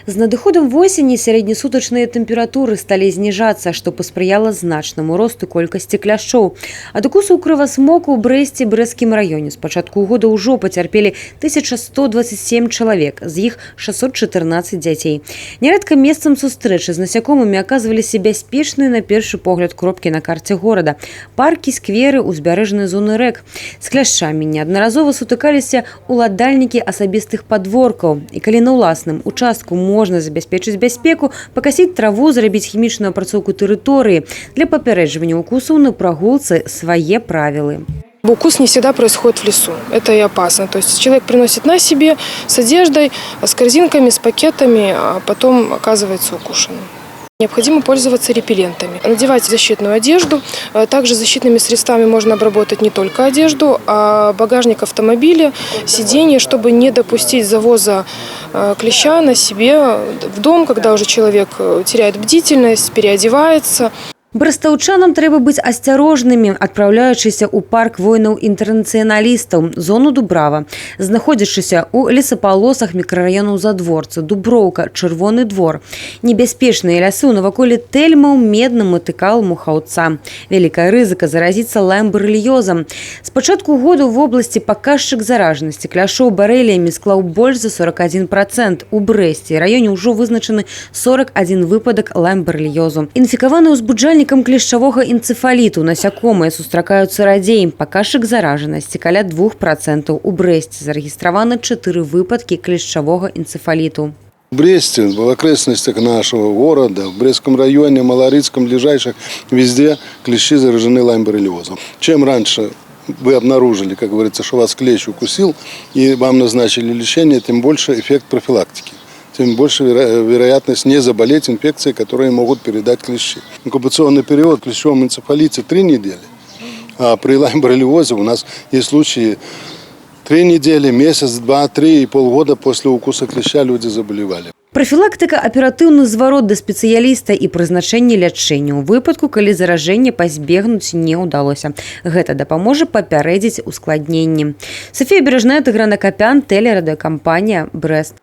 З надыходам восені сярэднесутачныя тэмпературы сталі зніжацца, што паспрыяла значнаму росту колькасці кляшчоў. Ад укусаў крывасмоку ў Брэсце і Брэсцкім раёне з пачатку года ўжо пацярпелі 1127 чалавек, з іх 614 дзяцей. Нярэдка месцам сустрэчы з насякомымі аказваліся бяспечныя на першы погляд кропкі на карце горада. Паркі, скверы, узбярэжныя зоны рэк. З кляшчамі неаднаразова сутыкаліся ўладальнікі асабістых падворкаў. І калі на ўласным участку можна забяспечыць бяспеку, пакасіць траву, зрабіць хімічную апрацоўку тэрыторыі. Для папярэджвання укусаў на прагулцы свае правілы. Укус не всегда происходит в лесу. Это и опасно. То есть человек приносит на себе с одеждой, с корзинками, с пакетами, а потом оказывается укушенным. Необходимо пользоваться репеллентами. Надевать защитную одежду. Также защитными средствами можно обработать не только одежду, а багажник автомобиля, сиденье, чтобы не допустить завоза клеща на себе в дом, когда уже человек теряет бдительность, переодевается. Брэстаўчанам трэба быць асцярожнымі, адпраўляючыся ў парк воінаў-інтэрнацыяналістаў, зону Дубрава, знаходзячыся ў лесапалосах мікрараёнаў Задворцы, Дуброўка, Чырвоны двор. Небяспечныя лясы ў наваколлі Тэльмаў, Медны, Матыкал, Мухаўца. Вялікая рызыка заразіцца лаймбарэльёзам. З пачатку года ў вобласці паказчык заражанасці кляшоў барэліямі склаў больш за 41%. У Брэсце і раёне ўжо вызначаны 41 выпадак лаймбарэльёзу. Інфікаваны ўзбуджальнікам клешчавога энцэфаліту насякомыя сустракаюцца радзей. Паказчык заражанасці каля 2%. У Брэсце зарэгістраваны 4 выпадкі клешчавога энцэфаліту. В Бресте, в окрестностях нашего города, в Брестском районе, Малорицком, ближайших, везде клещи заражены лаймборрелиозом. Чем раньше вы обнаружили, как говорится, что вас клещ укусил и вам назначили лечение, тем больше эффект профилактики. Тем больше вероятность не заболеть инфекцией, которые могут передать клещи. Инкубационный период в клещевом энцефалите 3 недели, а при лаймборрелиозе у нас есть случаи 3 недели, месяц, 2, 3 и полгода после укуса клеща люди заболевали. Профілактыка, аператыўны зварот да спецыяліста і прызначэнне лячэння ў выпадку, калі заражэнне пазбегнуць не ўдалося. Гэта дапаможа папярэдзіць ускладненні. Софія Бережная, Тыгран Акапян, тэлерадыёкампанія «Брэст».